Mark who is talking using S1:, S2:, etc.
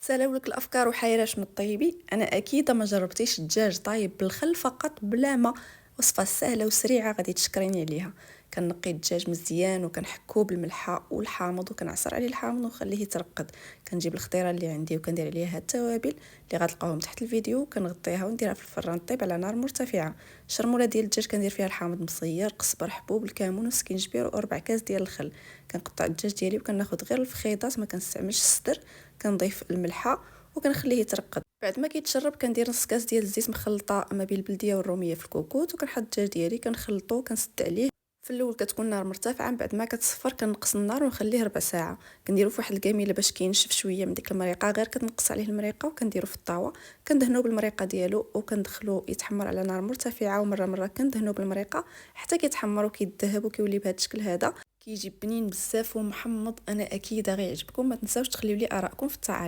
S1: تسالاولك الافكار وحيراش من الطيبي. انا اكيد ما جربتيش الدجاج طايب بالخل فقط بلا ما. وصفه سهله وسريعه غادي تشكريني عليها. كنقي الدجاج مزيان وكنحكوه بالملحه والحامض وكنعصر عليه الحامض ونخليه يترقد. كنجيب الخضيره اللي عندي وكندير عليها التوابل اللي غتلقاوهم تحت الفيديو، كنغطيها ونديرها في الفران طيب على نار مرتفعه. شرموله ديال الدجاج كندير فيها الحامض مصير، قزبر، حبوب، الكمون وسكينجبير وربع كاس ديال الخل. كنقطع الدجاج ديالي وكناخذ غير الفخيضات، ما كنستعملش الصدر. كنضيف الملحه وكنخليه يترقد. بعد ما كيتشرب كندير نص كاس ديال الزيت مخلطه ما بين البلديه والروميه في الكوكوط، وكنحط الدجاج ديالي كنخلطو وكنسد عليه. في الاول كتكون النار مرتفعه، من بعد ما كتصفر كنقص النار ونخليه ربع ساعه. كنديرو في واحد الكميله باش كينشف شويه من ديك المريقه، غير كتنقص عليه المريقه وكنديرو في الطاوه. كندهنو بالمريقه ديالو وكندخلو يتحمر على نار مرتفعه، ومره مره كندهنو بالمريقه حتى كيتحمر وكيذهب وكيولي بهذا الشكل هذا. كيجي بنين بزاف ومحمض. انا اكيد غيعجبكم. ما تنساوش تخليو لي ارائكم في التعاليق.